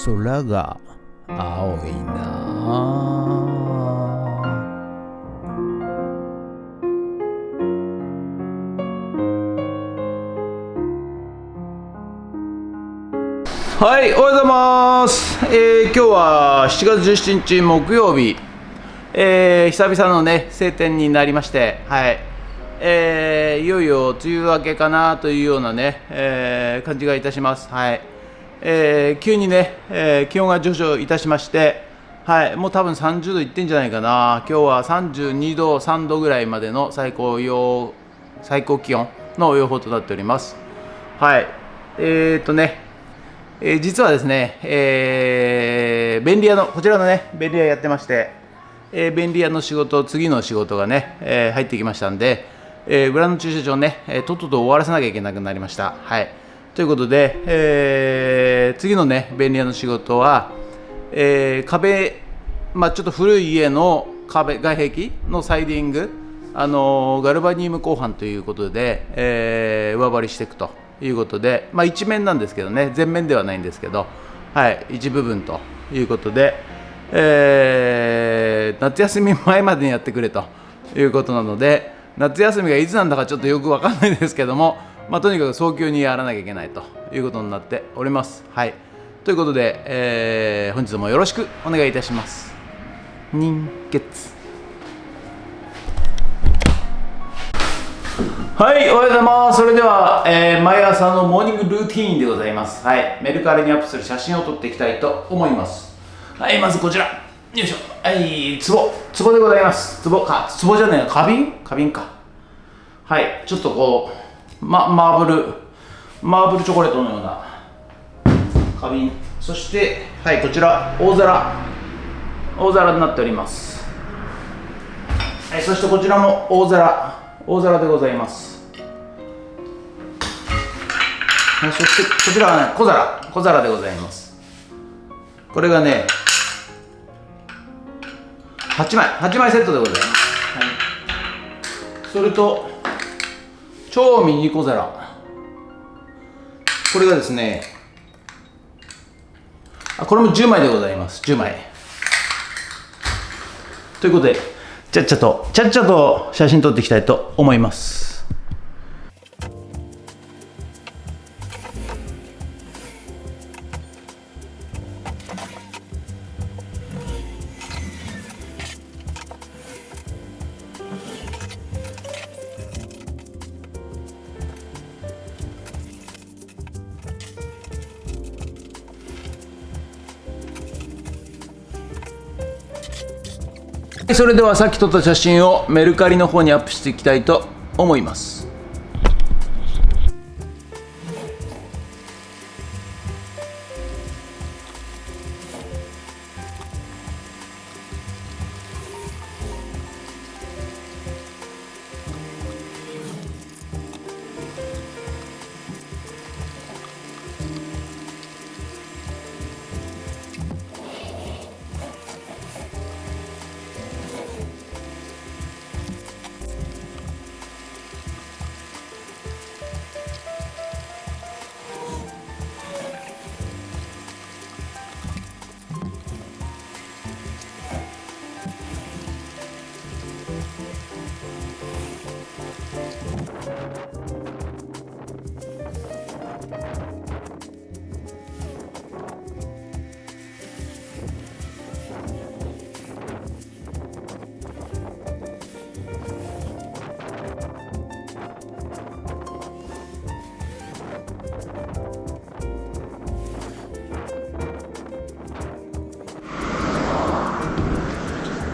空が青いな。はい、おはようございます。今日は7月17日木曜日、久々のね晴天になりまして、はい、いよいよ梅雨明けかなというようなね、感じがいたします。はい、急にね、気温が上昇いたしまして、はい、もう多分30度いってんじゃないかな。今日は32度3度ぐらいまでの最高気温の予報となっております。はい、実はですね、便利屋のこちらのね便利屋やってまして、便利屋の仕事、次の仕事がね、入ってきましたんで、裏の駐車場ね、とっとと終わらせなきゃいけなくなりました。はい、ということで、次のね便利屋の仕事は、壁、ちょっと古い家の外壁のサイディング、ガルバニウム鋼板ということで、上張りしていくということで、一面なんですけどね、全面ではないんですけど、はい、一部分ということで、夏休み前までにやってくれということなので、夏休みがいつなんだかちょっとよく分かんないですけども、とにかく早急にやらなきゃいけないということになっております。はい、ということで、本日もよろしくお願いいたします。人血。はい、おはようございます。それでは、毎朝のモーニングルーティーンでございます。はい、メルカリにアップする写真を撮っていきたいと思います。はい、まずこちら、よいしょ。はい、壺でございます。壺じゃねえな、花瓶か。はい、ちょっとこう、マーブルチョコレートのような花瓶。そして、はい、こちら大皿になっております。はい、そしてこちらも大皿でございます。はい、そしてこちらはね小皿でございます。これがね8枚セットでございます。はい、それと超ミニ小皿、これがですね、これも10枚でございます。10枚ということで、ちゃっちゃと写真撮っていきたいと思います。それではさっき撮った写真をメルカリの方にアップしていきたいと思います。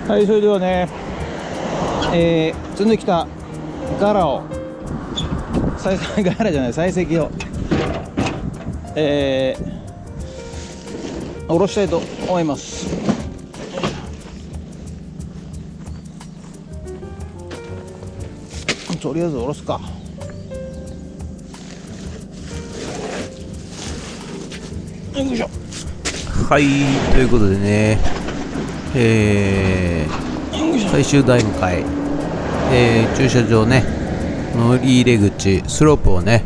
はい、それではね、積んできたガラを採石を、下ろしたいと思います。とりあえず下ろすか。よいしょ。はい、ということでね、最終段階、駐車場ね、乗り入れ口スロープをね、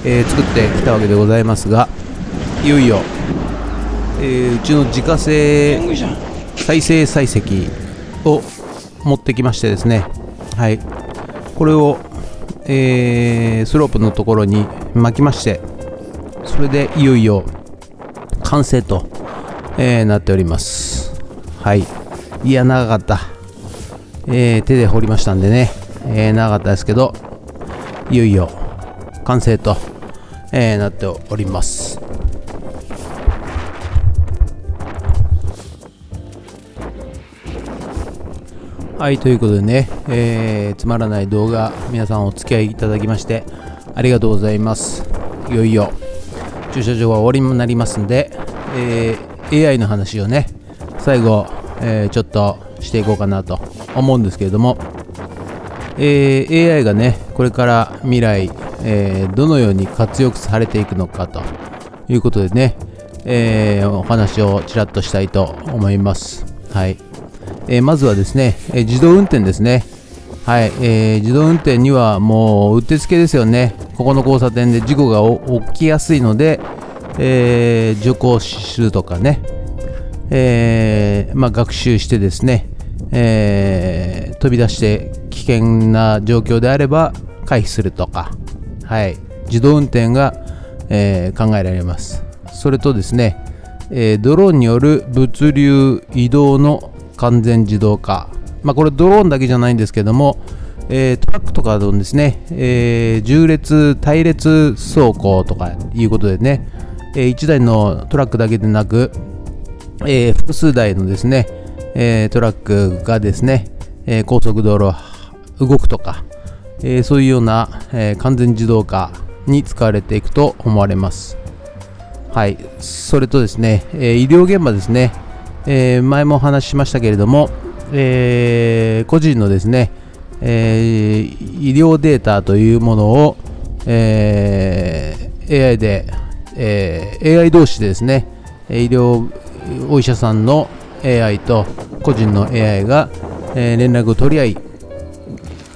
作ってきたわけでございますが、いよいようちの自家製再生砕石を持ってきましてですね、はい、これを、スロープのところに巻きまして、それでいよいよ完成と、なっております。はい、いや長かった、手で掘りましたんでね、長かったですけど、いよいよ完成と、なっております。はい、ということでね、つまらない動画皆さんお付き合いいただきましてありがとうございます。いよいよ駐車場は終わりになりますんで、AI の話をね最後、ちょっとしていこうかなと思うんですけれども、AI がねこれから未来、どのように活用されていくのかということでね、お話をちらっとしたいと思います。はい、まずはですね、自動運転ですね。はい、自動運転にはもううってつけですよね。ここの交差点で事故が起きやすいので、徐行するとかね、学習してですね、飛び出して危険な状況であれば回避するとか、はい、自動運転が、考えられます。それとですね、ドローンによる物流移動の完全自動化、これドローンだけじゃないんですけども、トラックとかのですね、縦列隊列走行とかいうことでね、1台のトラックだけでなく、複数台のですね、トラックがですね、高速道路動くとか、そういうような、完全自動化に使われていくと思われます。はい、それとですね、医療現場ですね、前もお話ししましたけれども、個人のですね、医療データというものを、AI で、AI 同士でですね、お医者さんの AI と個人の AI が、連絡を取り合い、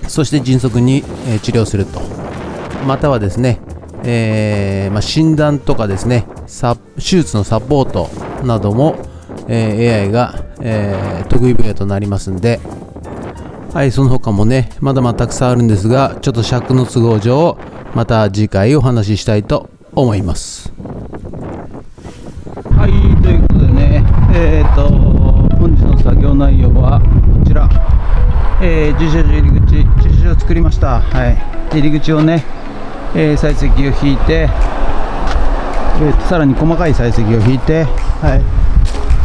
そして迅速に、治療すると。またはですね、診断とかですね、手術のサポートなども、AI が、得意分野となりますんで、はい、その他もねまだまだたくさんあるんですが、ちょっと尺の都合上また次回お話ししたいと思います。はい、ということでね、本日の作業内容はこちら、駐車場入り口、駐車場を作りました。はい、入り口をね、採石を引いて、さらに細かい採石を引いて、はい、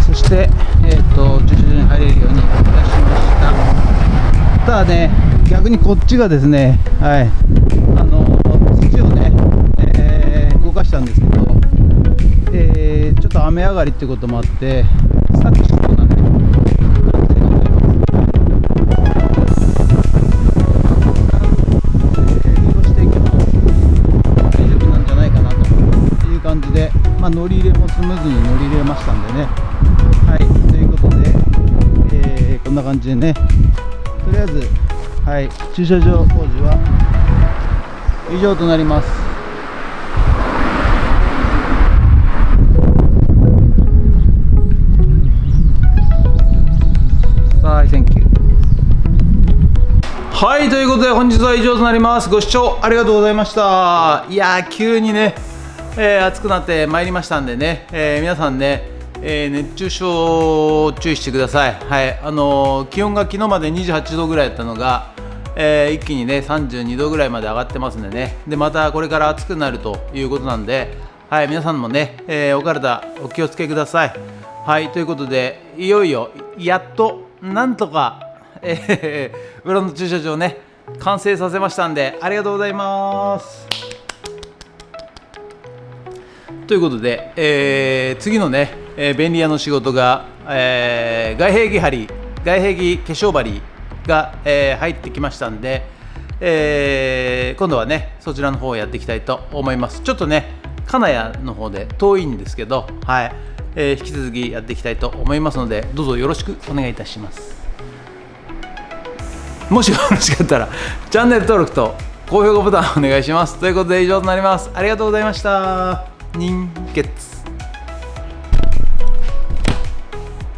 そして、駐車場に入れるようにいたしました。ただね、逆にこっちがですね、はい、土をね、動かしたんですけど、ちょっと雨上がりっていうこともあってさっきしそうなね感じでございます。移動していけば大丈夫なんじゃないかなという感じで、乗り入れもスムーズに乗り入れましたんでね。はい、ということで、こんな感じでね、とりあえず、はい、駐車場工事は以上となります。はい、Thank you。はい、ということで本日は以上となります。ご視聴ありがとうございました。いやー、急にね、暑くなってまいりましたんでね、皆さんね、熱中症注意してください。はい、気温が昨日まで28度ぐらいだったのが、一気にね32度ぐらいまで上がってますんでね。でまたこれから暑くなるということなんで、はい、皆さんもね、お体お気をつけください。はい、ということでいよいよやっとなんとか、裏の駐車場ね完成させましたんで、ありがとうございます。ということで、次のね、便利屋の仕事が、外壁着張り、外壁着化粧張りが、入ってきましたんで、今度はねそちらの方をやっていきたいと思います。ちょっとね金谷の方で遠いんですけど、はい、引き続きやっていきたいと思いますので、どうぞよろしくお願いいたします。もしよろしかったらチャンネル登録と高評価ボタンお願いします。ということで以上となります。ありがとうございました。人傑。